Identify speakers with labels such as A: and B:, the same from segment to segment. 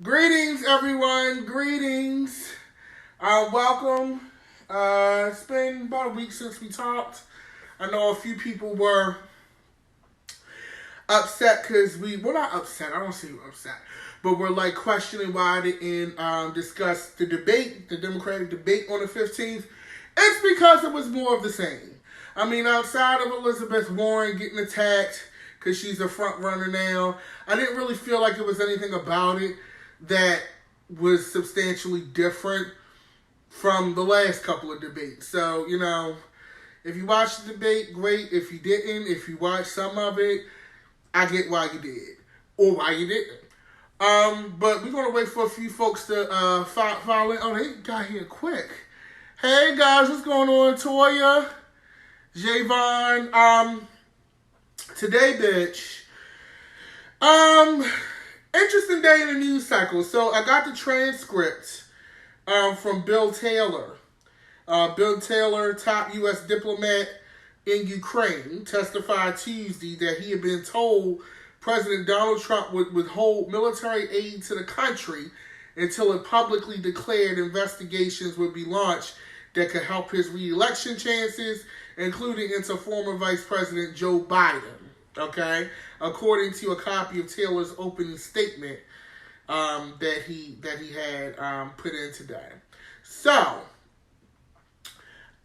A: Greetings, everyone. Greetings. Welcome. It's been about a week since we talked. I know a few people were upset because we're not upset. I don't see you upset. But we're like questioning why they didn't discuss the debate, the Democratic debate on the 15th. It's because it was more of the same. I mean, outside of Elizabeth Warren getting attacked because she's a front runner now, I didn't really feel like it was anything about it that was substantially different from the last couple of debates. So, if you watched the debate, great. If you didn't, if you watched some of it, I get why you did or why you didn't. But we're going to wait for a few folks to file in. Oh, they got here quick. Hey, guys, what's going on? Toya, Javon. Today, bitch. Interesting day in the news cycle. So I got the transcript from Bill Taylor. Bill Taylor, top U.S. diplomat in Ukraine, testified Tuesday that he had been told President Donald Trump would withhold military aid to the country until it publicly declared investigations would be launched that could help his re-election chances, including into former Vice President Joe Biden. Okay, according to a copy of Taylor's opening statement that he had put in today. So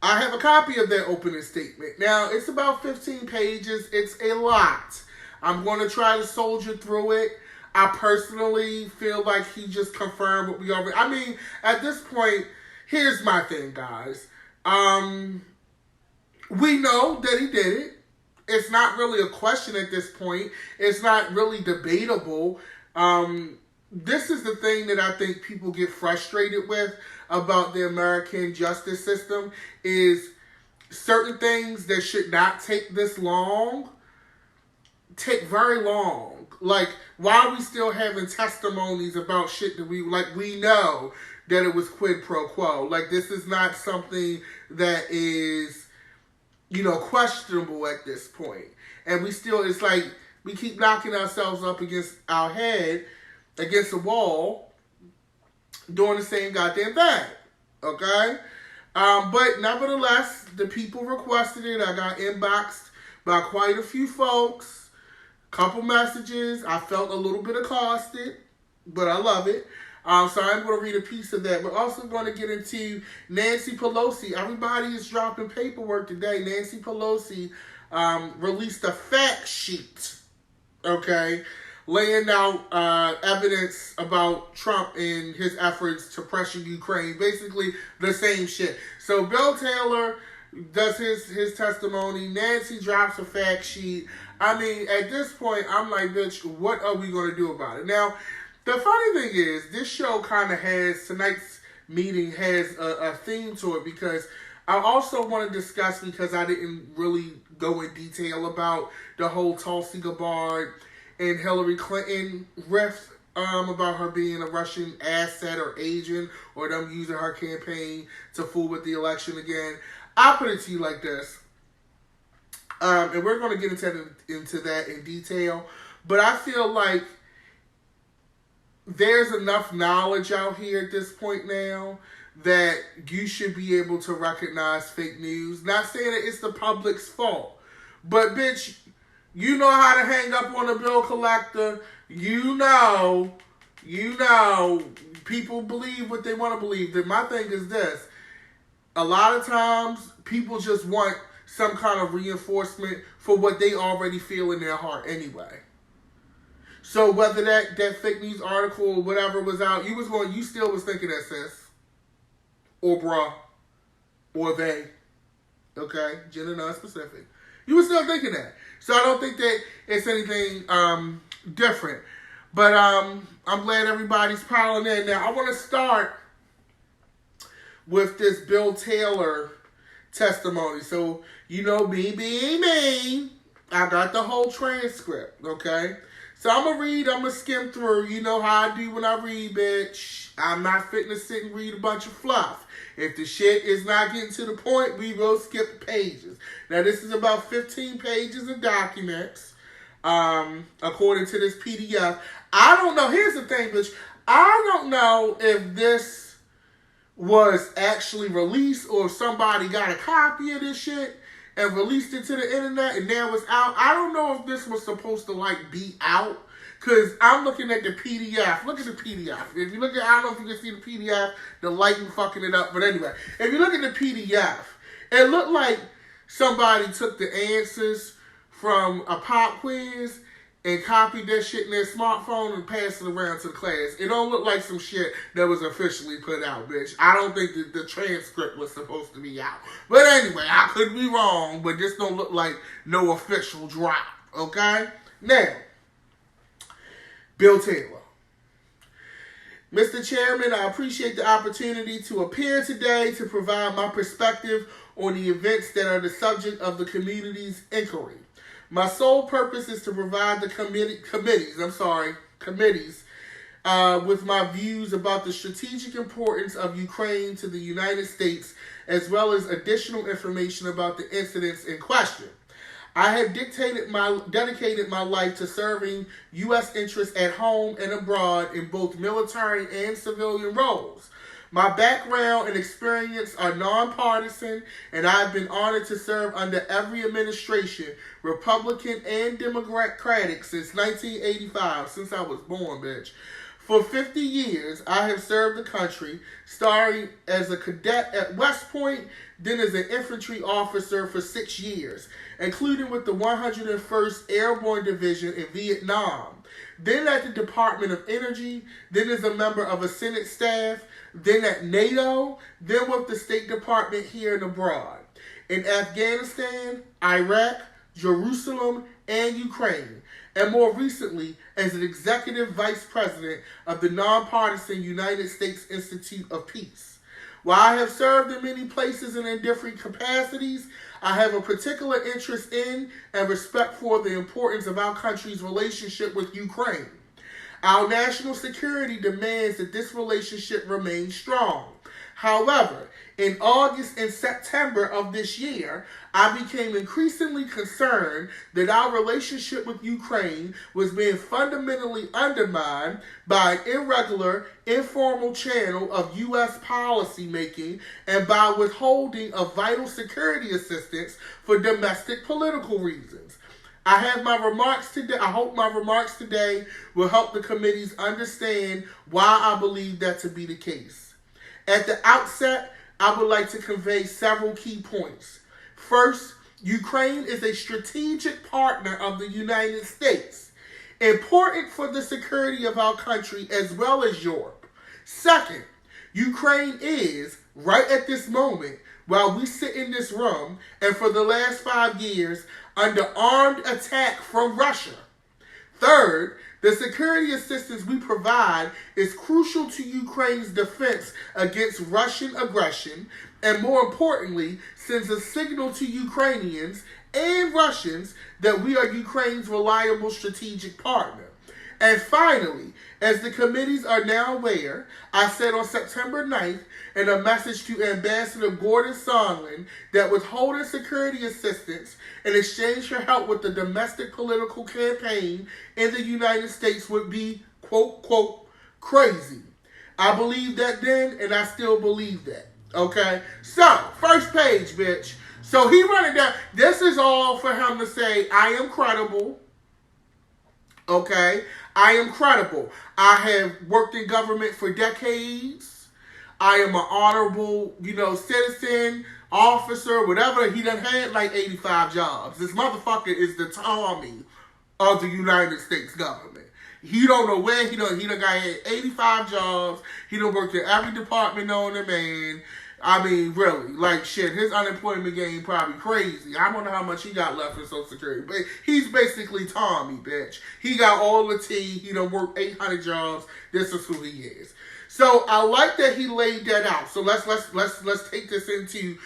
A: I have a copy of that opening statement. Now it's about 15 pages. It's a lot. I'm going to try to soldier through it. I personally feel like he just confirmed what we already. I mean, at this point, here's my thing, guys. We know that he did it. It's not really a question at this point. It's not really debatable. This is the thing that I think people get frustrated with about the American justice system is certain things that should not take this long take very long. Like, why are we still having testimonies about shit that we know that it was quid pro quo? Like, this is not something that is questionable at this point. And it's like we keep knocking ourselves up against our head, against the wall, doing the same goddamn thing. Okay? But nevertheless, the people requested it. I got inboxed by quite a few folks, couple messages. I felt a little bit accosted, but I love it. So I'm going to read a piece of that. We're also going to get into Nancy Pelosi. Everybody is dropping paperwork today. Nancy Pelosi released a fact sheet, okay, laying out evidence about Trump and his efforts to pressure Ukraine. Basically, the same shit. So Bill Taylor does his testimony. Nancy drops a fact sheet. I mean, at this point, I'm like, bitch, what are we going to do about it? Now, the funny thing is, this show kind of tonight's meeting has a theme to it because I also want to discuss, because I didn't really go in detail about the whole Tulsi Gabbard and Hillary Clinton rift about her being a Russian asset or agent or them using her campaign to fool with the election again. I'll put it to you like this, and we're going to get into that in detail, but I feel like there's enough knowledge out here at this point now that you should be able to recognize fake news. Not saying that it's the public's fault, but bitch, you know how to hang up on a bill collector. You know, people believe what they want to believe. My thing is this. A lot of times, people just want some kind of reinforcement for what they already feel in their heart anyway. So whether that fake news article or whatever was out, you still was thinking that, sis. Or bruh. Or they. Okay? Gender non-specific. You were still thinking that. So I don't think that it's anything different. But I'm glad everybody's piling in. Now, I want to start with this Bill Taylor testimony. So, me being me, I got the whole transcript, okay? So I'm going to skim through. You know how I do when I read, bitch. I'm not fitting to sit and read a bunch of fluff. If the shit is not getting to the point, we will skip pages. Now, this is about 15 pages of documents. according to this PDF. I don't know. Here's the thing, bitch. I don't know if this was actually released or if somebody got a copy of this shit and released it to the internet and now it's out. I don't know if this was supposed to like be out because I'm looking at the PDF. Look at the PDF. If you look at, I don't know if you can see the PDF, the lighting fucking it up, but anyway, if you look at the PDF, it looked like somebody took the answers from a pop quiz and copied that shit in their smartphone and passed it around to the class. It don't look like some shit that was officially put out, bitch. I don't think that the transcript was supposed to be out. But anyway, I could be wrong, but this don't look like no official drop, okay? Now, Bill Taylor. Mr. Chairman, I appreciate the opportunity to appear today to provide my perspective on the events that are the subject of the community's inquiry. My sole purpose is to provide the committees with my views about the strategic importance of Ukraine to the United States, as well as additional information about the incidents in question. I have dedicated my life to serving U.S. interests at home and abroad in both military and civilian roles. My background and experience are nonpartisan, and I've been honored to serve under every administration, Republican and Democratic, since 1985, since I was born, bitch. For 50 years, I have served the country, starting as a cadet at West Point, then as an infantry officer for 6 years, including with the 101st Airborne Division in Vietnam, then at the Department of Energy, then as a member of a Senate staff, then at NATO, then with the State Department here and abroad, in Afghanistan, Iraq, Jerusalem, and Ukraine, and more recently as an executive vice president of the nonpartisan United States Institute of Peace. While I have served in many places and in different capacities, I have a particular interest in and respect for the importance of our country's relationship with Ukraine. Our national security demands that this relationship remain strong. However, in August and September of this year, I became increasingly concerned that our relationship with Ukraine was being fundamentally undermined by an irregular, informal channel of U.S. policymaking and by withholding of vital security assistance for domestic political reasons. I hope my remarks today will help the committees understand why I believe that to be the case. At the outset, I would like to convey several key points. First, Ukraine is a strategic partner of the United States, important for the security of our country as well as Europe. Second, Ukraine is, right at this moment, while we sit in this room, and for the last 5 years, under armed attack from Russia. Third, the security assistance we provide is crucial to Ukraine's defense against Russian aggression, and more importantly, sends a signal to Ukrainians and Russians that we are Ukraine's reliable strategic partner. And finally, as the committees are now aware, I said on September 9th in a message to Ambassador Gordon Sondland that withholding security assistance in exchange for help with the domestic political campaign in the United States would be, quote, quote, crazy. I believed that then, and I still believe that. Okay? So, first page, bitch. So he running down. This is all for him to say, I am credible. Okay? I am credible. I have worked in government for decades. I am an honorable, citizen, officer, whatever. He done had like 85 jobs. This motherfucker is the Tommy of the United States government. He don't know where he done got 85 jobs. He done worked in every department known to man. I mean, really, like shit, his unemployment game probably crazy. I don't know how much he got left in Social Security, but he's basically Tommy, bitch. He got all the tea. He done worked 800 jobs. This is who he is. So I like that he laid that out. So let's take this into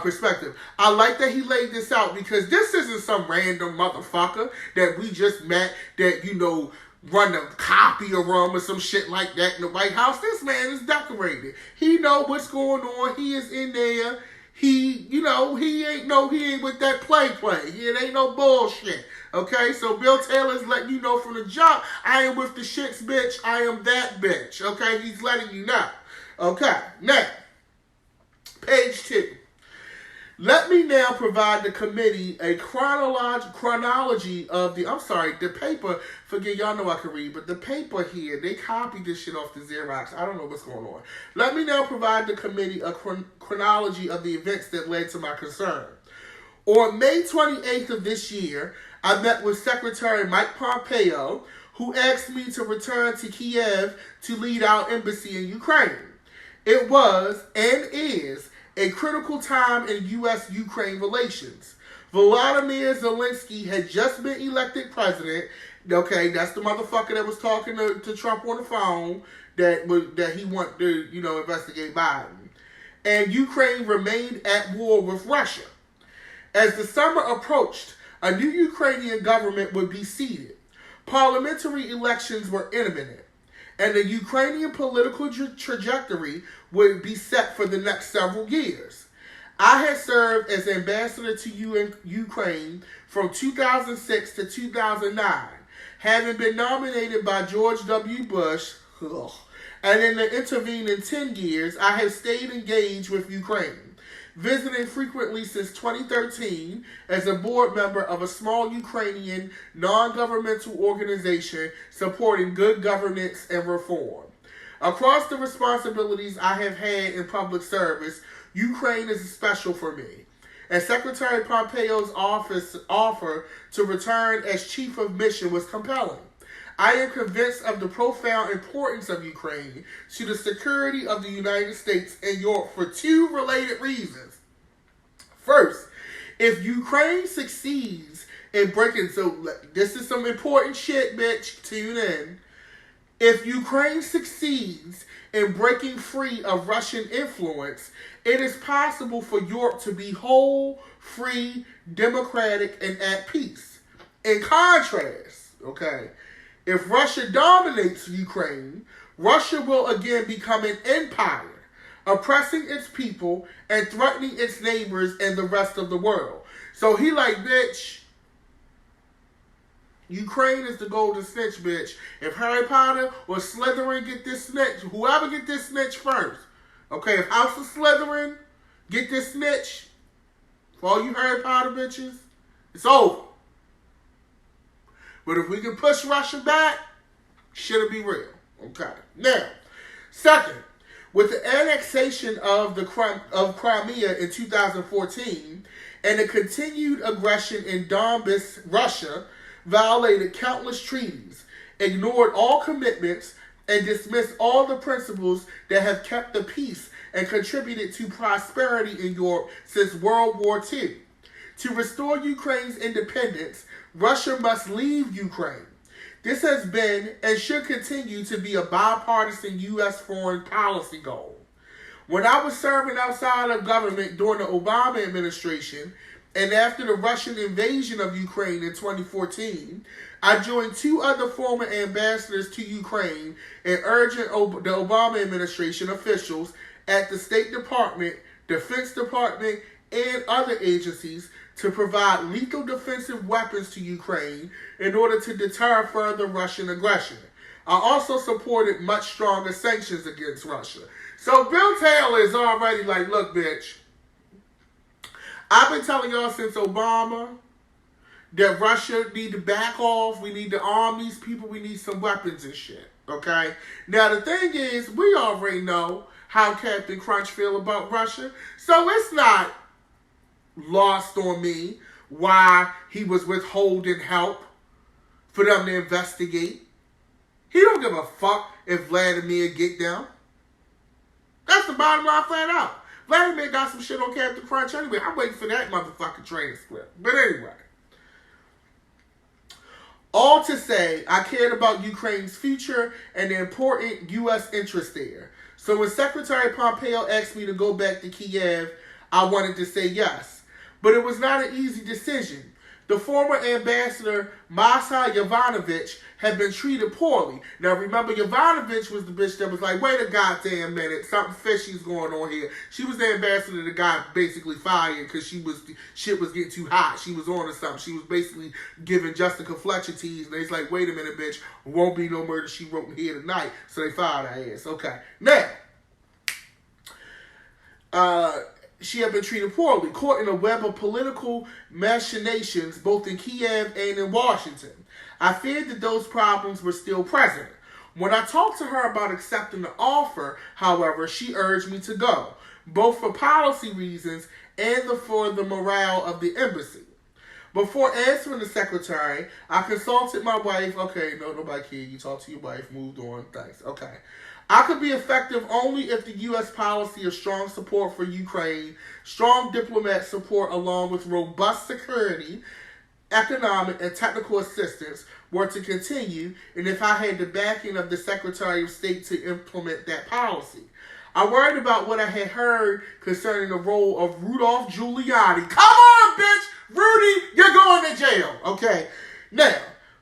A: perspective. I like that he laid this out because this isn't some random motherfucker that we just met that run a copy of rum or some shit like that in the White House. This man is decorated. He know what's going on. He is in there. he ain't with that play. It ain't no bullshit. Okay, so Bill Taylor's letting you know from the jump, I am with the shits, bitch. I am that bitch. Okay, he's letting you know. Okay, now, page 2. Let me now provide the committee a chronology of the paper, forget, y'all know I can read, but the paper here, they copied this shit off the Xerox. I don't know what's going on. Let me now provide the committee a chronology of the events that led to my concern. On May 28th of this year, I met with Secretary Mike Pompeo, who asked me to return to Kiev to lead our embassy in Ukraine. It was, and is, a critical time in U.S.-Ukraine relations. Volodymyr Zelensky had just been elected president. Okay, that's the motherfucker that was talking to Trump on the phone that he wanted to, investigate Biden. And Ukraine remained at war with Russia. As the summer approached, a new Ukrainian government would be seated. Parliamentary elections were imminent, and the Ukrainian political trajectory would be set for the next several years. I had served as ambassador to Ukraine from 2006 to 2009, having been nominated by George W. Bush, and in the intervening 10 years, I have stayed engaged with Ukraine, visiting frequently since 2013 as a board member of a small Ukrainian non-governmental organization supporting good governance and reform. Across the responsibilities I have had in public service, Ukraine is special for me. And Secretary Pompeo's offer to return as chief of mission was compelling. I am convinced of the profound importance of Ukraine to the security of the United States and Europe for 2 related reasons. First, if Ukraine succeeds in breaking, so this is some important shit, bitch, tune in. If Ukraine succeeds in breaking free of Russian influence, it is possible for Europe to be whole, free, democratic, and at peace. In contrast, if Russia dominates Ukraine, Russia will again become an empire, oppressing its people and threatening its neighbors and the rest of the world. So he like, bitch, Ukraine is the golden snitch, bitch. If Harry Potter or Slytherin get this snitch, whoever get this snitch first, if House of Slytherin get this snitch, for all you Harry Potter bitches, it's over. But if we can push Russia back, shit'll be real. Okay. Now, second, with the annexation of Crimea in 2014 and the continued aggression in Donbass, Russia violated countless treaties, ignored all commitments, and dismissed all the principles that have kept the peace and contributed to prosperity in Europe since World War II. To restore Ukraine's independence, Russia must leave Ukraine. This has been and should continue to be a bipartisan U.S. foreign policy goal. When I was serving outside of government during the Obama administration, and after the Russian invasion of Ukraine in 2014, I joined 2 other former ambassadors to Ukraine in urging the Obama administration officials at the State Department, Defense Department, and other agencies to provide lethal defensive weapons to Ukraine in order to deter further Russian aggression. I also supported much stronger sanctions against Russia. So Bill Taylor is already like, look, bitch, I've been telling y'all since Obama that Russia need to back off. We need to arm these people. We need some weapons and shit. Okay? Now, the thing is, we already know how Captain Crunch feel about Russia. So it's not lost on me why he was withholding help for them to investigate. He don't give a fuck if Vladimir get them. That's the bottom line flat out. Vladimir got some shit on Captain Crunch anyway. I'm waiting for that motherfucking transcript. But anyway. All to say, I cared about Ukraine's future and the important U.S. interest there. So when Secretary Pompeo asked me to go back to Kiev, I wanted to say yes. But it was not an easy decision. the former ambassador Masa Yovanovitch had been treated poorly. Now remember, Yovanovitch was the bitch that was like, wait a goddamn minute, something fishy's going on here. She was the ambassador that got basically fired because shit was getting too hot. She was on to something. She was basically giving Jessica Fletcher tease, and they's like, wait a minute, bitch, won't be no murder she wrote in here tonight. So they fired her ass. Okay. Now, she had been treated poorly, caught in a web of political machinations both in Kiev and in Washington. I feared that those problems were still present. When I talked to her about accepting the offer, however, she urged me to go, both for policy reasons and for the morale of the embassy. Before answering the secretary, I consulted my wife. Okay, no, nobody cared. You talked to your wife, moved on, thanks. Okay. I could be effective only if the U.S. policy of strong support for Ukraine, strong diplomat support along with robust security, economic and technical assistance were to continue, and if I had the backing of the Secretary of State to implement that policy. I worried about what I had heard concerning the role of Rudolph Giuliani. Come on, bitch! Rudy, you're going to jail. Okay. Now,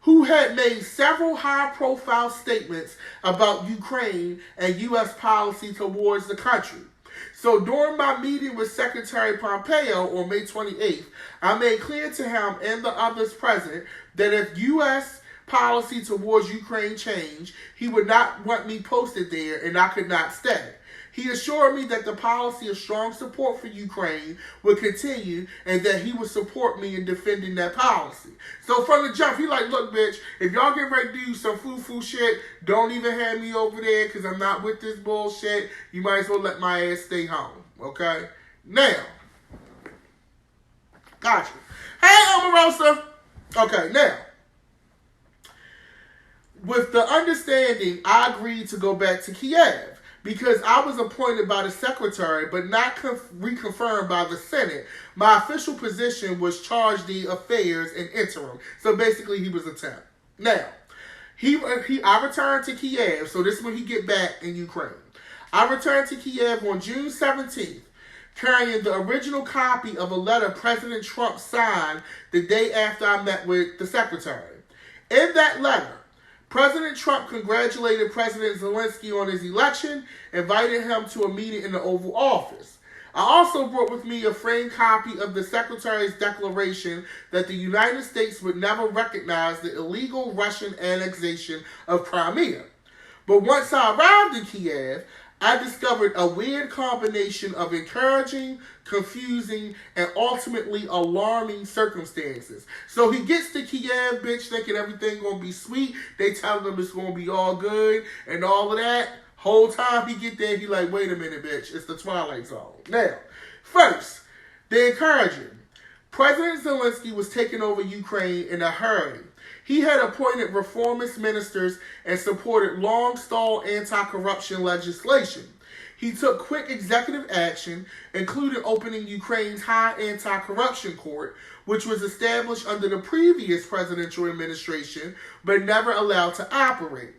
A: who had made several high-profile statements about Ukraine and U.S. policy towards the country. So during my meeting with Secretary Pompeo on May 28th, I made clear to him and the others present that if U.S. policy towards Ukraine changed, he would not want me posted there and I could not stay. He assured me that the policy of strong support for Ukraine would continue and that he would support me in defending that policy. So from the jump, he like, look, bitch, if y'all get ready to do some foo-foo shit, don't even have me over there because I'm not with this bullshit. You might as well let my ass stay home, okay? Now, gotcha. Hey, Omarosa. Okay, now, with the understanding, I agreed to go back to Kiev. Because I was appointed by the secretary, but not reconfirmed by the Senate, my official position was charge d'affaires in interim. So basically, he was a temp. Now, I returned to Kiev, so this is when he get back in Ukraine. I returned to Kiev on June 17th, carrying the original copy of a letter President Trump signed the day after I met with the secretary. In that letter, President Trump congratulated President Zelensky on his election, invited him to a meeting in the Oval Office. I also brought with me a framed copy of the Secretary's declaration that the United States would never recognize the illegal Russian annexation of Crimea. But once I arrived in Kiev, I discovered a weird combination of encouraging, confusing, and ultimately alarming circumstances. So he gets to Kiev, bitch, thinking everything gonna be sweet. They tell him it's gonna be all good and all of that. Whole time he get there, he like, wait a minute, bitch, it's the Twilight Zone. Now, first, the encouraging. President Zelensky was taking over Ukraine in a hurry. He had appointed reformist ministers and supported long-stalled anti-corruption legislation. He took quick executive action, including opening Ukraine's high anti-corruption court, which was established under the previous presidential administration, but never allowed to operate.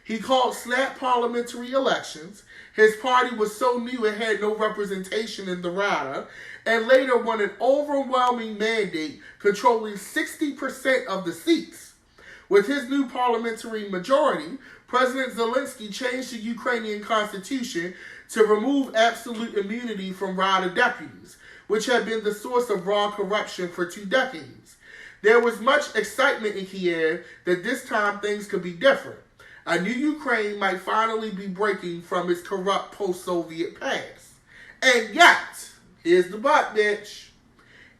A: He called snap parliamentary elections. His party was so new it had no representation in the Rada, and later won an overwhelming mandate controlling 60% of the seats. With his new parliamentary majority, President Zelensky changed the Ukrainian constitution to remove absolute immunity from Rada deputies, which had been the source of raw corruption for 2 decades. There was much excitement in Kiev that this time things could be different. A new Ukraine might finally be breaking from its corrupt post-Soviet past. And yet, here's the but, bitch.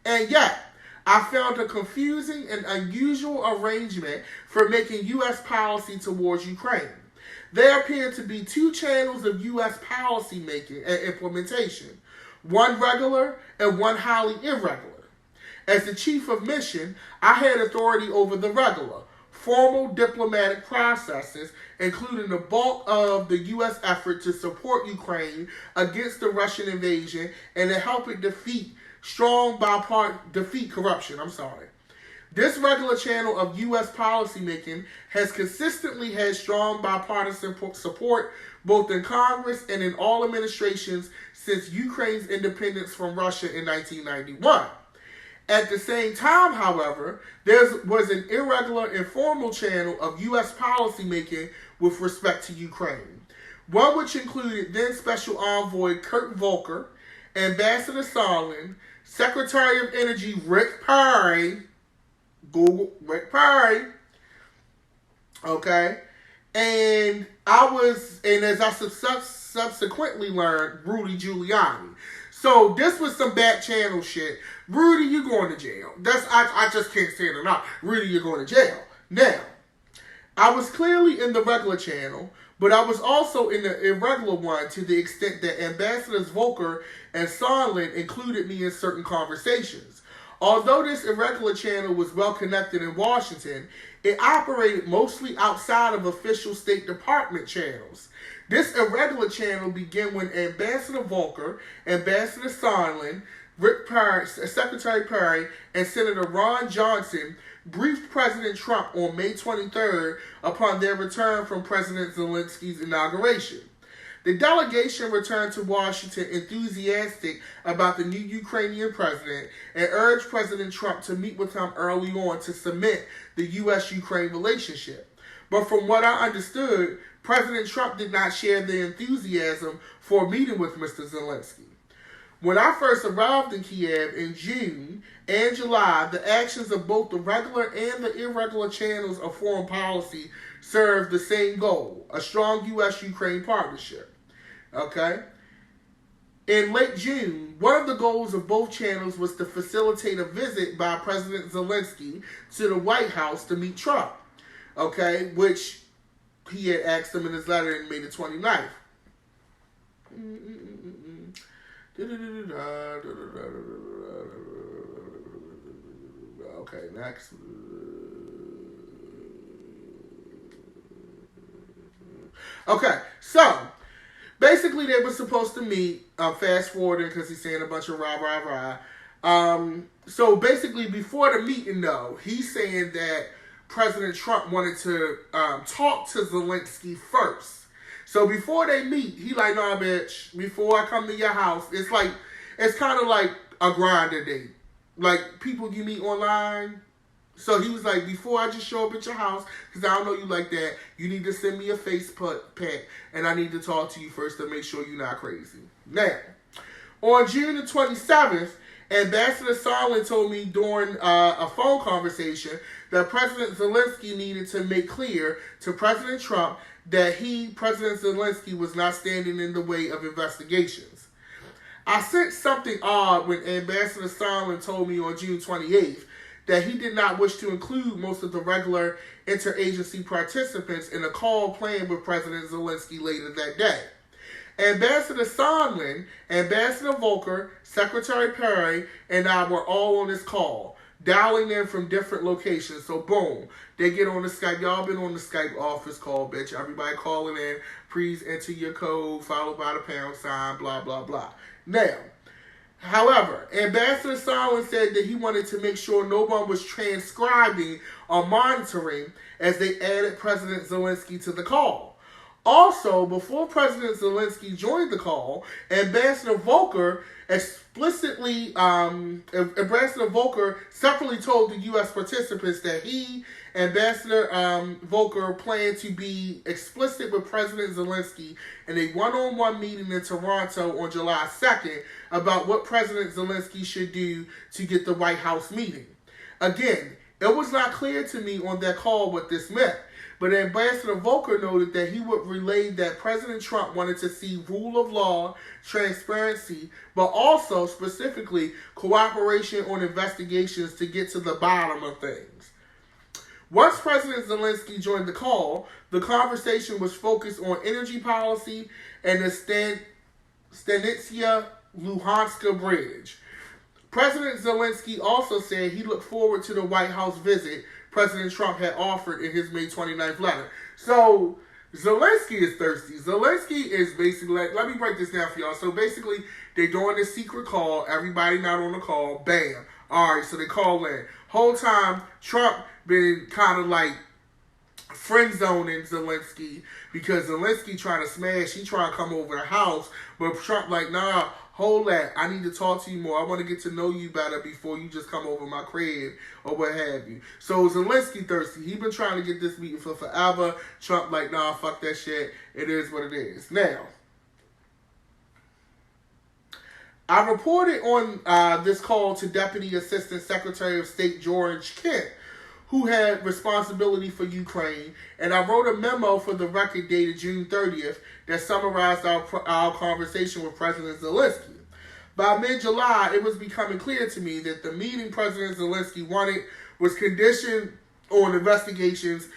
A: And yet, I found a confusing and unusual arrangement for making U.S. policy towards Ukraine. There appear to be 2 channels of U.S. policy making and implementation, one regular and one highly irregular. As the chief of mission, I had authority over the regular, formal diplomatic processes, including the bulk of the U.S. effort to support Ukraine against the Russian invasion and to help it defeat corruption. This regular channel of U.S. policymaking has consistently had strong bipartisan support both in Congress and in all administrations since Ukraine's independence from Russia in 1991. At the same time, however, there was an irregular informal channel of U.S. policymaking with respect to Ukraine. One which included then Special Envoy Kurt Volker, Ambassador Sondland, Secretary of Energy Rick Perry, Google Rick Perry, okay, and as I subsequently learned, Rudy Giuliani. So this was some back channel shit. Rudy, you're going to jail. I just can't say it enough. Rudy, you're going to jail. Now, I was clearly in the regular channel, but I was also in the irregular one to the extent that Ambassadors Volker and Sondland included me in certain conversations. Although this irregular channel was well connected in Washington, it operated mostly outside of official State Department channels. This irregular channel began when Ambassador Volker, Ambassador Sondland, Rick Perry, Secretary Perry, and Senator Ron Johnson briefed President Trump on May 23rd upon their return from President Zelensky's inauguration. The delegation returned to Washington enthusiastic about the new Ukrainian president and urged President Trump to meet with him early on to cement the U.S.-Ukraine relationship. But from what I understood, President Trump did not share the enthusiasm for meeting with Mr. Zelensky. When I first arrived in Kiev in June and July, the actions of both the regular and the irregular channels of foreign policy served the same goal, a strong U.S.-Ukraine partnership. Okay? In late June, one of the goals of both channels was to facilitate a visit by President Zelensky to the White House to meet Trump. Okay? Which he had asked him in his letter on May the 29th. Okay, next. Okay, so basically they were supposed to meet. Fast forwarding because he's saying a bunch of rah. So basically before the meeting, though, he's saying that President Trump wanted to talk to Zelensky first. So before they meet, he like, nah, bitch, before I come to your house, it's kind of like a grinder date. Like people you meet online. So he was like, before I just show up at your house, because I don't know you like that, you need to send me a face pack, and I need to talk to you first to make sure you're not crazy. Now, on June the 27th, Ambassador Sondland told me during a phone conversation that President Zelensky needed to make clear to President Trump that President Zelensky, was not standing in the way of investigations. I sensed something odd when Ambassador Sondland told me on June 28th that he did not wish to include most of the regular interagency participants in a call planned with President Zelensky later that day. Ambassador Sondland, Ambassador Volker, Secretary Perry, and I were all on this call, dialing in from different locations. So boom, they get on the Skype. Y'all been on the Skype office call, bitch. Everybody calling in. Please enter your code, followed by the £, blah, blah, blah. Now, however, Ambassador Sondland said that he wanted to make sure no one was transcribing or monitoring as they added President Zelensky to the call. Also, before President Zelensky joined the call, Ambassador Volker separately told the U.S. participants that he, Ambassador Volker, planned to be explicit with President Zelensky in a one-on-one meeting in Toronto on July 2nd about what President Zelensky should do to get the White House meeting. Again, it was not clear to me on that call what this meant, but Ambassador Volker noted that he would relay that President Trump wanted to see rule of law, transparency, but also specifically cooperation on investigations to get to the bottom of things. Once President Zelensky joined the call, the conversation was focused on energy policy and the Stanitsia Luhanska Bridge. President Zelensky also said he looked forward to the White House visit President Trump had offered in his May 29th letter. So, Zelensky is thirsty. Zelensky is basically, let me break this down for y'all. So, basically, they're doing this secret call. Everybody not on the call. Bam. All right, so they call in. Whole time, Trump been kind of like friend zoning Zelensky because Zelensky trying to smash, he trying to come over the house, but Trump like, nah, hold that. I need to talk to you more. I want to get to know you better before you just come over my crib or what have you. So Zelensky thirsty. He been trying to get this meeting for forever. Trump like, nah, fuck that shit. It is what it is. Now, I reported on this call to Deputy Assistant Secretary of State George Kent, who had responsibility for Ukraine, and I wrote a memo for the record dated June 30th that summarized our conversation with President Zelensky. By mid-July, it was becoming clear to me that the meeting President Zelensky wanted was conditioned on investigations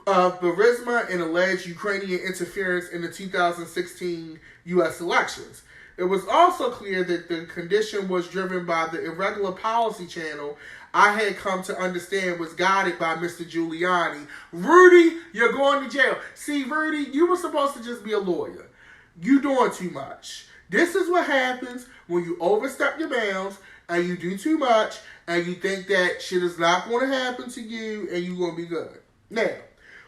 A: of Burisma and alleged Ukrainian interference in the 2016 U.S. elections. It was also clear that the condition was driven by the irregular policy channel I had come to understand was guided by Mr. Giuliani. Rudy, you're going to jail. See, Rudy, you were supposed to just be a lawyer. You doing too much. This is what happens when you overstep your bounds and you do too much and you think that shit is not going to happen to you and you're going to be good. Now,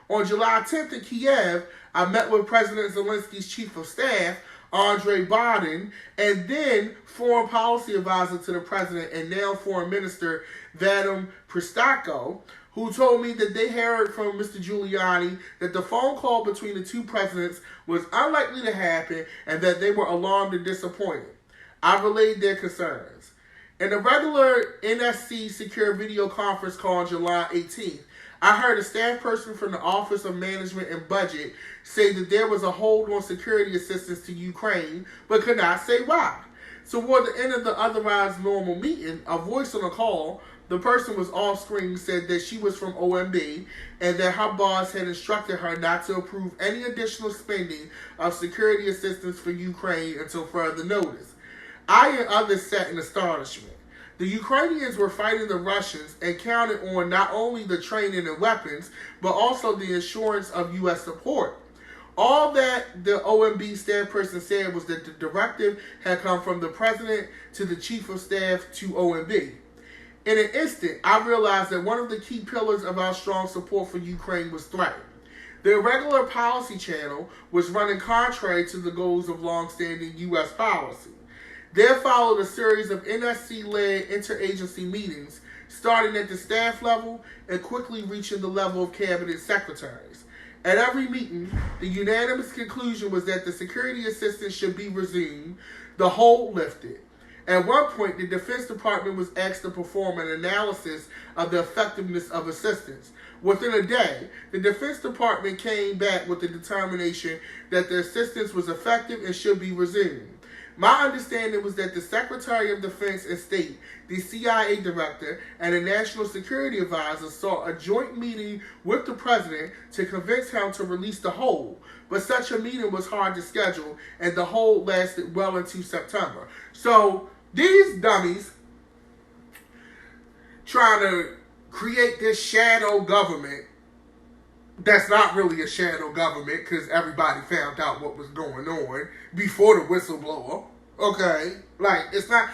A: on July 10th in Kiev, I met with President Zelensky's chief of staff, Andrei Biden, and then foreign policy advisor to the president and now foreign minister Vadim Pristako, who told me that they heard from Mr. Giuliani that the phone call between the two presidents was unlikely to happen and that they were alarmed and disappointed. I relayed their concerns. In a regular NSC secure video conference call on July 18th, I heard a staff person from the Office of Management and Budget say that there was a hold on security assistance to Ukraine, but could not say why. So toward the end of the otherwise normal meeting, a voice on the call, the person was off screen, said that she was from OMB and that her boss had instructed her not to approve any additional spending of security assistance for Ukraine until further notice. I and others sat in astonishment. The Ukrainians were fighting the Russians and counted on not only the training and weapons, but also the assurance of U.S. support. All that the OMB staff person said was that the directive had come from the president to the chief of staff to OMB. In an instant, I realized that one of the key pillars of our strong support for Ukraine was threatened. The irregular policy channel was running contrary to the goals of long-standing U.S. policy. There followed a series of NSC-led interagency meetings, starting at the staff level and quickly reaching the level of cabinet secretaries. At every meeting, the unanimous conclusion was that the security assistance should be resumed, the hold lifted. At one point, the Defense Department was asked to perform an analysis of the effectiveness of assistance. Within a day, the Defense Department came back with the determination that the assistance was effective and should be resumed. My understanding was that the Secretary of Defense and State, the CIA Director, and the National Security Advisor sought a joint meeting with the President to convince him to release the hold. But such a meeting was hard to schedule, and the hold lasted well into September. So these dummies trying to create this shadow government that's not really a shadow government because everybody found out what was going on before the whistleblower. Okay? Like, it's not...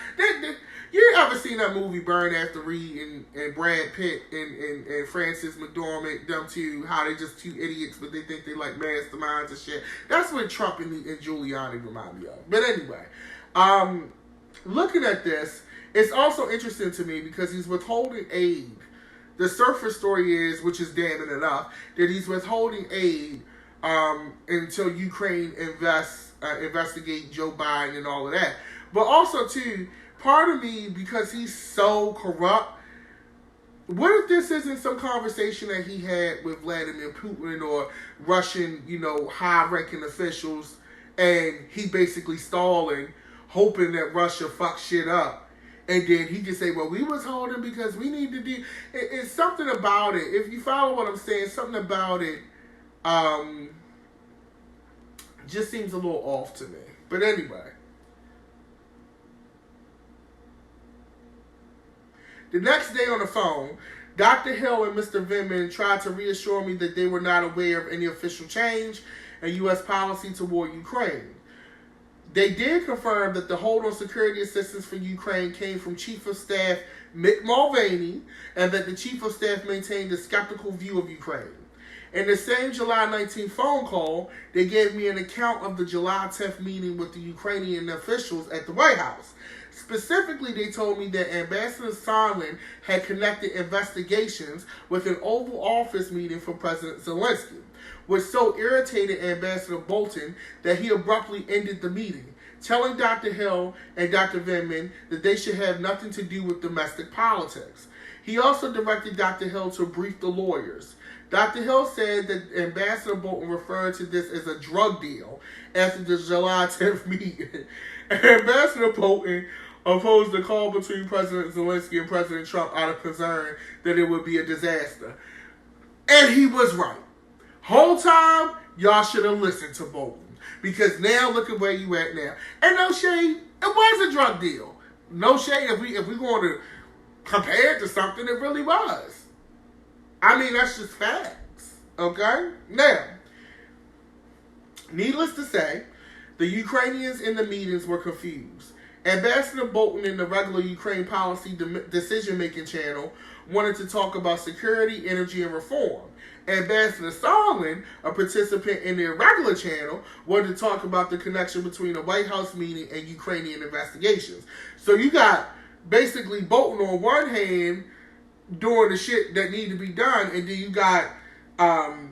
A: You ever seen that movie Burn After Read and Brad Pitt and Frances McDormand, them two, how they just two idiots, but they think they like masterminds and shit? That's what Trump and Giuliani remind me of. But anyway, looking at this, it's also interesting to me because he's withholding aid. The surface story is, which is damning enough, that he's withholding aid until Ukraine investigate Joe Biden and all of that. But also, too, part of me, because he's so corrupt, what if this isn't some conversation that he had with Vladimir Putin or Russian, high-ranking officials, and he basically stalling, hoping that Russia fucks shit up. And then he can say, well, we was holding because we need to do... It's something about it. If you follow what I'm saying, something about it just seems a little off to me. But anyway. The next day on the phone, Dr. Hill and Mr. Vindman tried to reassure me that they were not aware of any official change in U.S. policy toward Ukraine. They did confirm that the hold on security assistance for Ukraine came from Chief of Staff Mick Mulvaney and that the Chief of Staff maintained a skeptical view of Ukraine. In the same July 19th phone call, they gave me an account of the July 10th meeting with the Ukrainian officials at the White House. Specifically, they told me that Ambassador Sondland had connected investigations with an Oval Office meeting for President Zelensky, which so irritated Ambassador Bolton that he abruptly ended the meeting, telling Dr. Hill and Dr. Vindman that they should have nothing to do with domestic politics. He also directed Dr. Hill to brief the lawyers. Dr. Hill said that Ambassador Bolton referred to this as a drug deal after the July 10th meeting. Ambassador Bolton opposed the call between President Zelensky and President Trump out of concern that it would be a disaster. And he was right. Whole time, y'all should have listened to Bolton. Because now, look at where you at now. And no shade, it was a drug deal. No shade, if we going to compare it to something, it really was. I mean, that's just facts, okay? Now, needless to say, the Ukrainians in the meetings were confused. Ambassador Bolton in the regular Ukraine policy decision-making channel wanted to talk about security, energy, and reform. Ambassador Sondland, a participant in the irregular channel, wanted to talk about the connection between the White House meeting and Ukrainian investigations. So you got basically Bolton on one hand doing the shit that need to be done, and then you got Sondland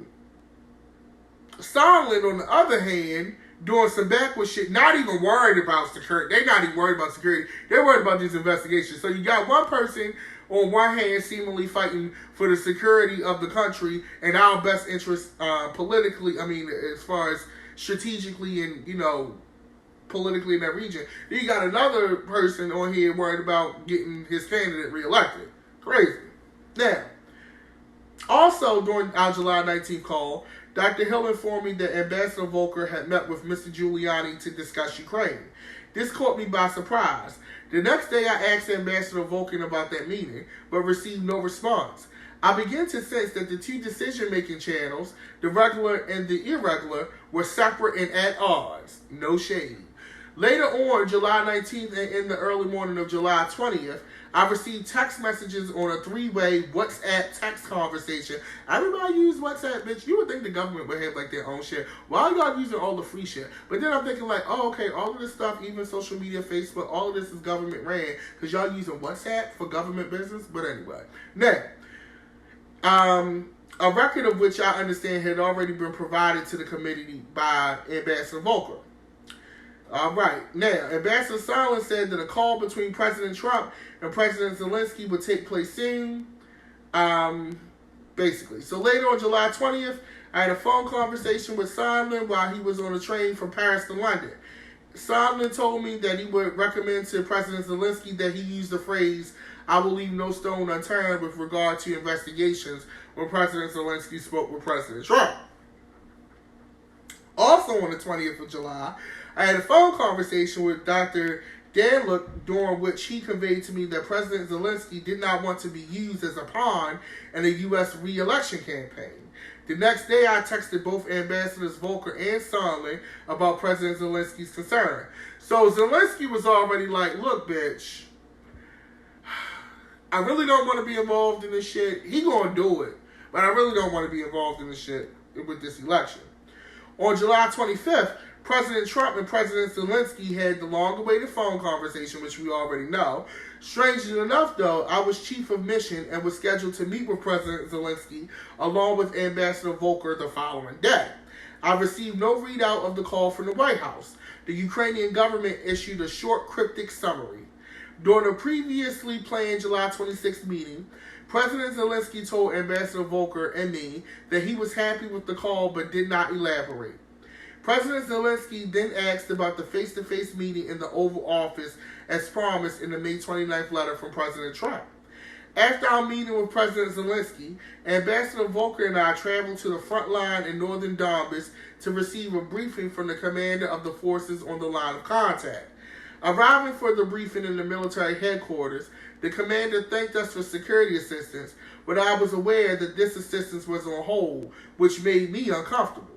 A: on the other hand doing some backwards shit, not even worried about security. They're not even worried about security. They're worried about these investigations. So you got one person on one hand seemingly fighting for the security of the country and our best interest politically, I mean, as far as strategically and, you know, politically in that region. Then you got another person on here worried about getting his candidate reelected. Crazy. Now, also during our July 19th call, Dr. Hill informed me that Ambassador Volker had met with Mr. Giuliani to discuss Ukraine. This caught me by surprise. The next day I asked Ambassador Volker about that meeting, but received no response. I began to sense that the two decision-making channels, the regular and the irregular, were separate and at odds. No shade. Later on, July 19th and in the early morning of July 20th, I received text messages on a three-way WhatsApp text conversation. Everybody use WhatsApp, bitch. You would think the government would have like their own shit. Why are y'all using all the free shit? But then I'm thinking like, oh, okay, all of this stuff, even social media, Facebook, all of this is government ran because y'all using WhatsApp for government business. But anyway, now, a record of which I understand had already been provided to the committee by Ambassador Volker. All right. Now, Ambassador Sondland said that a call between President Trump and President Zelensky would take place soon. Basically. So later on July 20th, I had a phone conversation with Sondland while he was on a train from Paris to London. Sondland told me that he would recommend to President Zelensky that he use the phrase, "I will leave no stone unturned" with regard to investigations when President Zelensky spoke with President Trump. Also on the 20th of July, I had a phone conversation with Dr. Danlock during which he conveyed to me that President Zelensky did not want to be used as a pawn in a U.S. re-election campaign. The next day, I texted both Ambassadors Volker and Sondland about President Zelensky's concern. So Zelensky was already like, look, bitch, I really don't want to be involved in this shit. He gonna do it, but I really don't want to be involved in this shit with this election. On July 25th, President Trump and President Zelensky had the long-awaited phone conversation, which we already know. Strangely enough, though, I was chief of mission and was scheduled to meet with President Zelensky along with Ambassador Volker the following day. I received no readout of the call from the White House. The Ukrainian government issued a short, cryptic summary. During a previously planned July 26th meeting, President Zelensky told Ambassador Volker and me that he was happy with the call but did not elaborate. President Zelensky then asked about the face-to-face meeting in the Oval Office as promised in the May 29th letter from President Trump. After our meeting with President Zelensky, Ambassador Volker and I traveled to the front line in northern Donbass to receive a briefing from the commander of the forces on the line of contact. Arriving for the briefing in the military headquarters, the commander thanked us for security assistance, but I was aware that this assistance was on hold, which made me uncomfortable.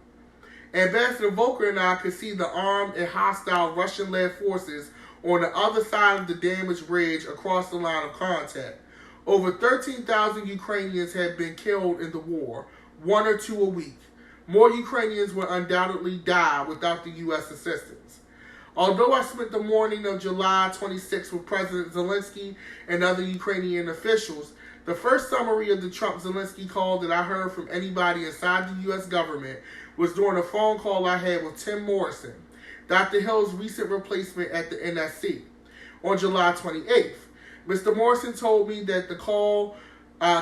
A: Ambassador Volker and I could see the armed and hostile Russian-led forces on the other side of the damaged bridge across the line of contact. Over 13,000 Ukrainians had been killed in the war, 1 or 2 a week. More Ukrainians will undoubtedly die without the U.S. assistance. Although I spent the morning of July 26 with President Zelensky and other Ukrainian officials, the first summary of the Trump-Zelensky call that I heard from anybody inside the U.S. government was during a phone call I had with Tim Morrison, Dr. Hill's recent replacement at the NSC, on July 28th. Mr. Morrison told me that the call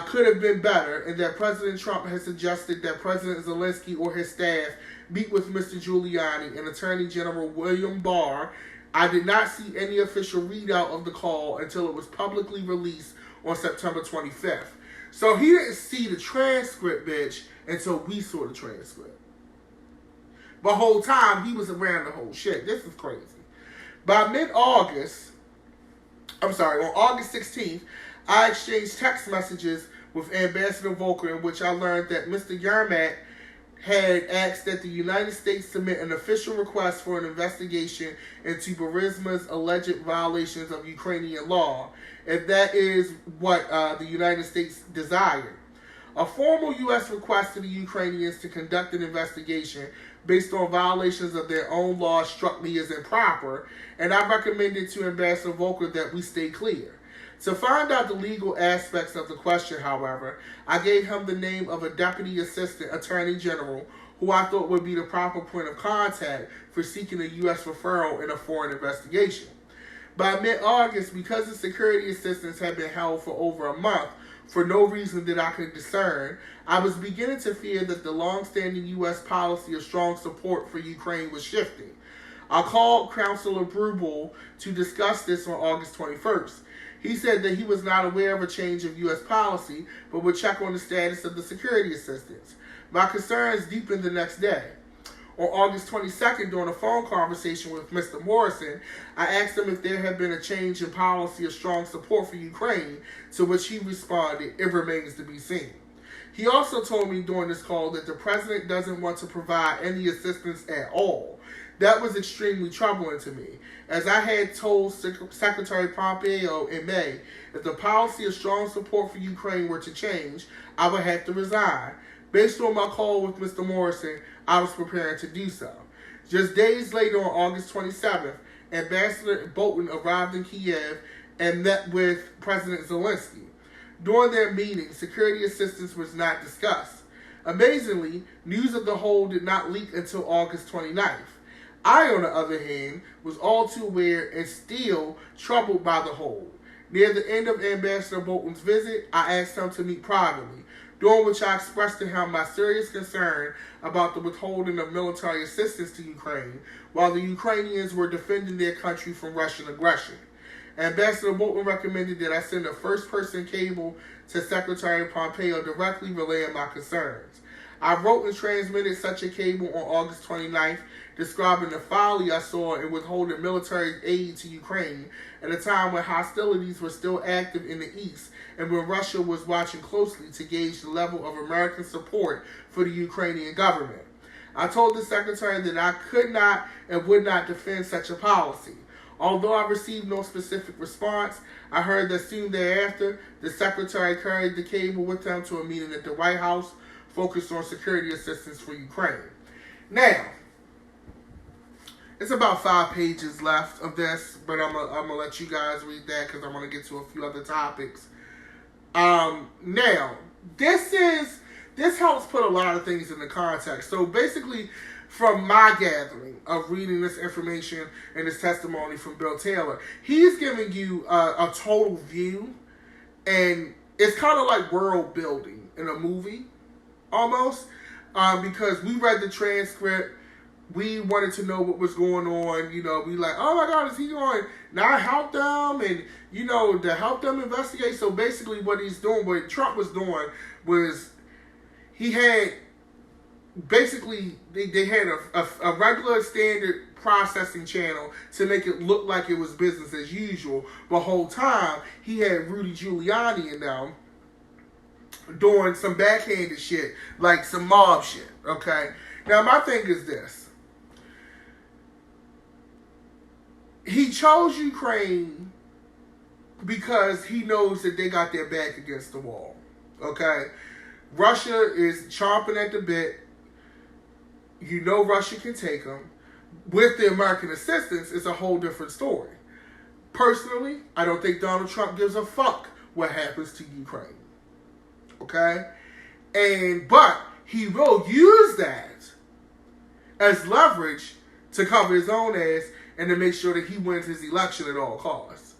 A: could have been better and that President Trump has suggested that President Zelensky or his staff meet with Mr. Giuliani and Attorney General William Barr. I did not see any official readout of the call until it was publicly released on September 25th. So he didn't see the transcript, bitch, until we saw the transcript. The whole time, he was around the whole shit. This is crazy. By mid-August, on August 16th, I exchanged text messages with Ambassador Volker in which I learned that Mr. Yermak had asked that the United States submit an official request for an investigation into Burisma's alleged violations of Ukrainian law, if that is what the United States desired. A formal U.S. request to the Ukrainians to conduct an investigation based on violations of their own law struck me as improper, and I recommended to Ambassador Volker that we stay clear. To find out the legal aspects of the question, however, I gave him the name of a Deputy Assistant Attorney General who I thought would be the proper point of contact for seeking a U.S. referral in a foreign investigation. By mid-August, because the security assistance had been held for over a month for no reason that I could discern, I was beginning to fear that the long-standing U.S. policy of strong support for Ukraine was shifting. I called Councilor Brubel to discuss this on August 21st. He said that he was not aware of a change of U.S. policy, but would check on the status of the security assistance. My concerns deepened the next day. On August 22nd, during a phone conversation with Mr. Morrison, I asked him if there had been a change in policy of strong support for Ukraine, to which he responded, "It remains to be seen." He also told me during this call that the president doesn't want to provide any assistance at all. That was extremely troubling to me, as I had told Secretary Pompeo in May, if the policy of strong support for Ukraine were to change, I would have to resign. Based on my call with Mr. Morrison, I was preparing to do so. Just days later, on August 27th, Ambassador Bolton arrived in Kiev and met with President Zelensky. During their meeting, security assistance was not discussed. Amazingly, news of the hold did not leak until August 29th. I, on the other hand, was all too aware and still troubled by the hold. Near the end of Ambassador Bolton's visit, I asked him to meet privately, during which I expressed to him my serious concern about the withholding of military assistance to Ukraine, while the Ukrainians were defending their country from Russian aggression. Ambassador Bolton recommended that I send a first-person cable to Secretary Pompeo directly relaying my concerns. I wrote and transmitted such a cable on August 29th, describing the folly I saw in withholding military aid to Ukraine at a time when hostilities were still active in the East and when Russia was watching closely to gauge the level of American support for the Ukrainian government. I told the Secretary that I could not and would not defend such a policy. Although I received no specific response, I heard that soon thereafter, the Secretary carried the cable with him to a meeting at the White House focused on security assistance for Ukraine. Now, it's about 5 pages left of this, but I'm gonna let you guys read that because I want to get to a few other topics. Now, this helps put a lot of things into context. So basically, from my gathering of reading this information and this testimony from Bill Taylor, he's giving you a total view, and it's kind of like world building in a movie, almost, because we read the transcript. We wanted to know what was going on. You know, we like, oh my God, is he going to not help them? And, you know, to help them investigate. So basically what he's doing, what Trump was doing was he had, basically, they had a regular standard processing channel to make it look like it was business as usual. The whole time, he had Rudy Giuliani in them doing some backhanded shit, like some mob shit, okay? Now, my thing is this. He chose Ukraine because he knows that they got their back against the wall, okay? Russia is chomping at the bit. You know Russia can take them. With the American assistance, it's a whole different story. Personally, I don't think Donald Trump gives a fuck what happens to Ukraine. Okay? But he will use that as leverage to cover his own ass and to make sure that he wins his election at all costs.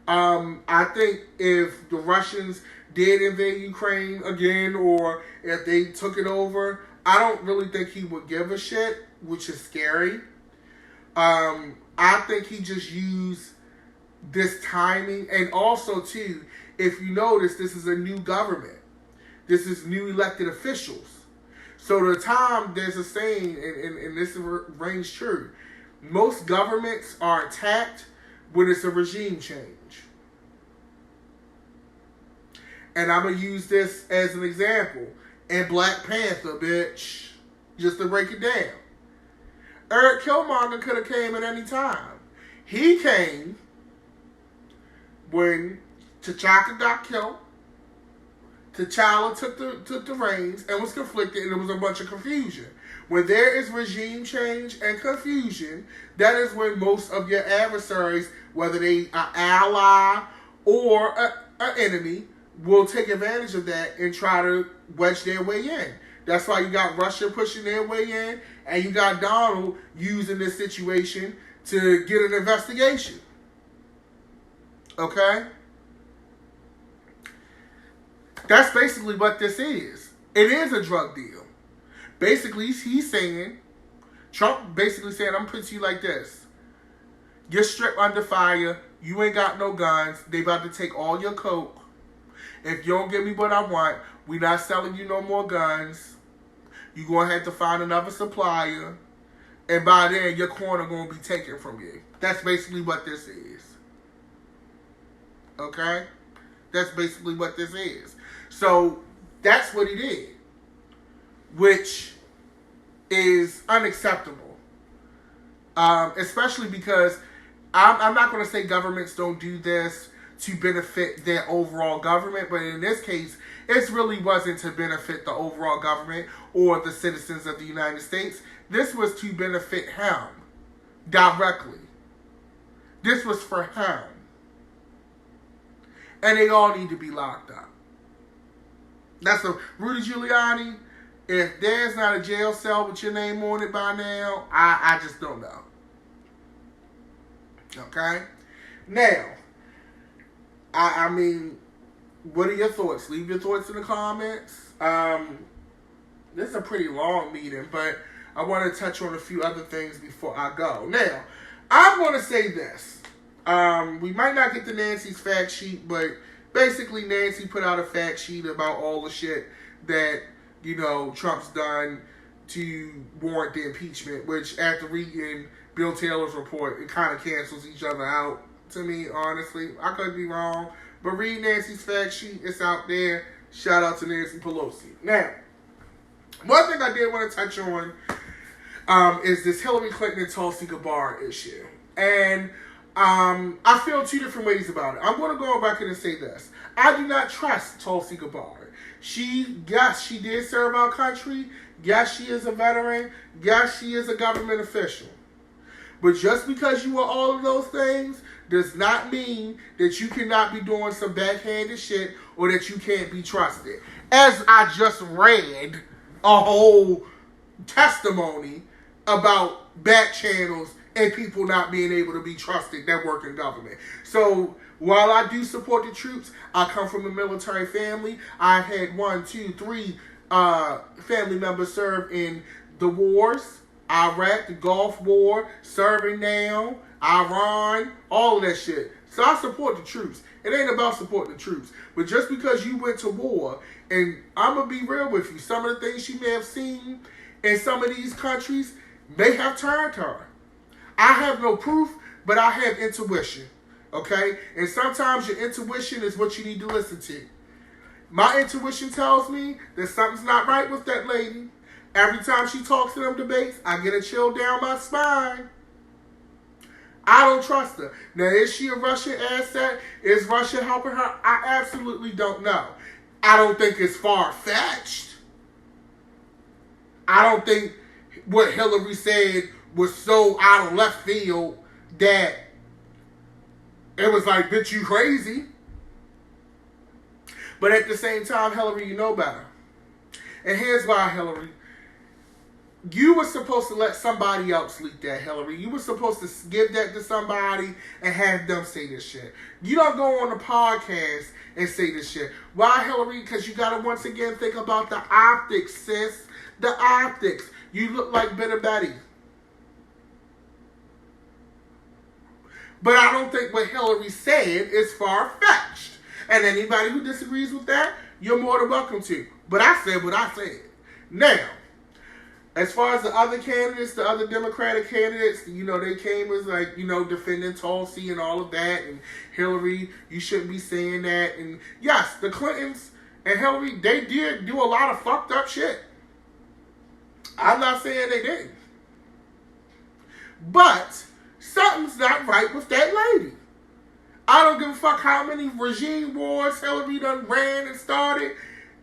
A: I think if the Russians did invade Ukraine again, or if they took it over, I don't really think he would give a shit, which is scary. I think he just used this timing, and also too, if you notice, this is a new government. This is new elected officials. So the time, there's a saying, and this rings true, most governments are attacked when it's a regime change. And I'm going to use this as an example. In Black Panther, bitch, just to break it down. Eric Killmonger could have came at any time. He came when T'Chaka got killed. T'Challa took the reins and was conflicted, and there was a bunch of confusion. When there is regime change and confusion, that is when most of your adversaries, whether they are ally or an enemy, will take advantage of that and try to wedge their way in. That's why you got Russia pushing their way in, and you got Donald using this situation to get an investigation. Okay? That's basically what this is. It is a drug deal. Basically, he's saying, Trump basically saying, I'm putting you like this. You're stripped under fire. You ain't got no guns. They about to take all your coke. If you don't give me what I want, we not selling you no more guns. You're going to have to find another supplier. And by then, your corner going to be taken from you. That's basically what this is. Okay? That's basically what this is. So, that's what he did. Which is unacceptable. Especially because I'm not going to say governments don't do this to benefit their overall government, but in this case, it really wasn't to benefit the overall government or the citizens of the United States. This was to benefit him directly. This was for him. And they all need to be locked up. That's a Rudy Giuliani. If there's not a jail cell with your name on it by now, I just don't know. Okay? Now, I mean, what are your thoughts? Leave your thoughts in the comments. This is a pretty long meeting, but I want to touch on a few other things before I go. Now, I'm going to say this. We might not get to Nancy's fact sheet, but basically Nancy put out a fact sheet about all the shit that, you know, Trump's done to warrant the impeachment, which after reading Bill Taylor's report, it kind of cancels each other out. To me, honestly, I could be wrong, but read Nancy's fact sheet. It's out there. Shout out to Nancy Pelosi. Now, one thing I did want to touch on is this Hillary Clinton and Tulsi Gabbard issue, and I feel two different ways about it. I'm going to go back and say this: I do not trust Tulsi Gabbard. Yes, she did serve our country. Yes, she is a veteran. Yes, she is a government official. But just because you are all of those things does not mean that you cannot be doing some backhanded shit or that you can't be trusted. As I just read a whole testimony about back channels and people not being able to be trusted that work in government. So while I do support the troops, I come from a military family. I had 1, 2, 3 family members serve in the wars. Iraq, the Gulf War, serving now, Iran, all of that shit. So I support the troops. It ain't about supporting the troops. But just because you went to war, and I'm going to be real with you, some of the things you may have seen in some of these countries may have turned her. I have no proof, but I have intuition. Okay? And sometimes your intuition is what you need to listen to. My intuition tells me that something's not right with that lady. Every time she talks in them debates, I get a chill down my spine. I don't trust her. Now, is she a Russian asset? Is Russia helping her? I absolutely don't know. I don't think it's far-fetched. I don't think what Hillary said was so out of left field that it was like, bitch, you crazy. But at the same time, Hillary, you know better. And here's why, Hillary. You were supposed to let somebody else leak that, Hillary. You were supposed to give that to somebody and have them say this shit. You don't go on the podcast and say this shit. Why, Hillary? Because you got to once again think about the optics, sis. The optics. You look like Bitter Betty. But I don't think what Hillary said is far-fetched. And anybody who disagrees with that, you're more than welcome to. But I said what I said. Now, as far as the other candidates, the other Democratic candidates, you know, they came as like, you know, defending Tulsi and all of that. And Hillary, you shouldn't be saying that. And yes, the Clintons and Hillary, they did do a lot of fucked up shit. I'm not saying they didn't. But something's not right with that lady. I don't give a fuck how many regime wars Hillary done ran and started.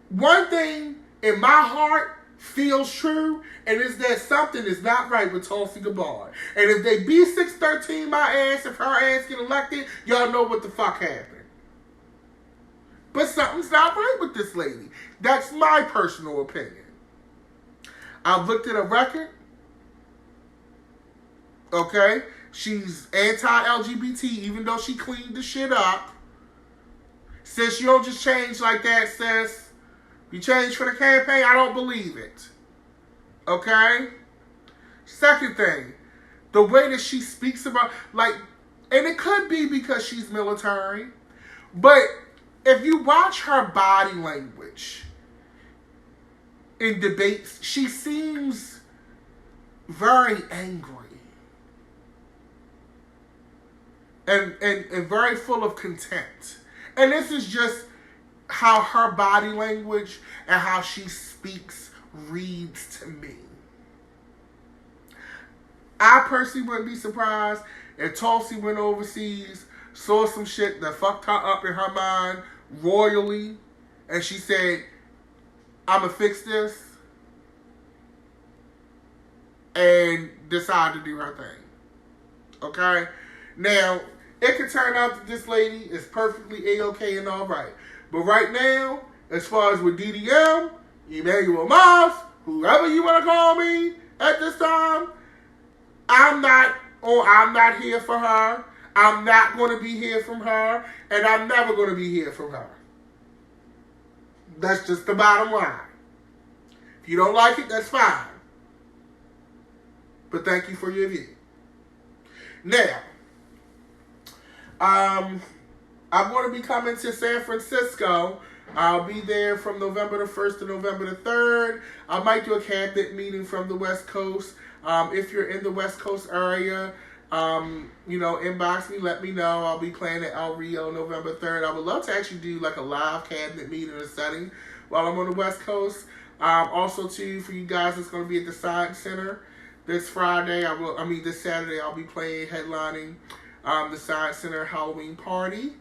A: One thing in my heart feels true, and it's that something is not right with Tulsi Gabbard. And if they B613 my ass, if her ass get elected, y'all know what the fuck happened. But something's not right with this lady. That's my personal opinion. I've looked at her record. Okay? She's anti-LGBT, even though she cleaned the shit up. Sis, you don't just change like that, sis. You change for the campaign, I don't believe it. Okay? Second thing, the way that she speaks about, like, and it could be because she's military, but if you watch her body language in debates, she seems very angry. And very full of contempt. And this is just how her body language and how she speaks reads to me. I personally wouldn't be surprised if Tulsi went overseas, saw some shit that fucked her up in her mind royally, and she said, I'ma fix this, and decided to do her thing. Okay? Now, it could turn out that this lady is perfectly A-okay and all right. But right now, as far as with DDM, Emmanuel Moss, whoever you want to call me at this time, I'm not here for her. I'm not going to be here from her. And I'm never going to be here from her. That's just the bottom line. If you don't like it, that's fine. But thank you for your view. Now, I'm going to be coming to San Francisco. I'll be there from November the 1st to November the 3rd. I might do a cabinet meeting from the West Coast. If you're in the West Coast area, inbox me, let me know. I'll be playing at El Rio November 3rd. I would love to actually do like a live cabinet meeting or setting while I'm on the West Coast. Also, too, for you guys, it's going to be at the Science Center this Friday. This Saturday, I'll be headlining the Science Center Halloween party,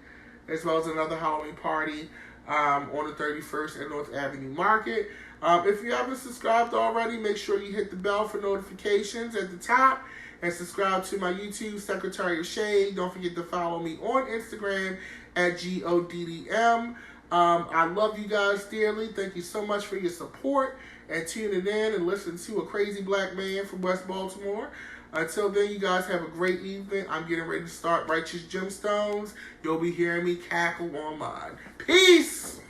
A: as well as another Halloween party on the 31st at North Avenue Market. If you haven't subscribed already, make sure you hit the bell for notifications at the top and subscribe to my YouTube, Secretary of Shade. Don't forget to follow me on Instagram at GODDM. I love you guys dearly. Thank you so much for your support and tuning in and listening to a crazy black man from West Baltimore. Until then, you guys have a great evening. I'm getting ready to start Righteous Gemstones. You'll be hearing me cackle on mine. Peace!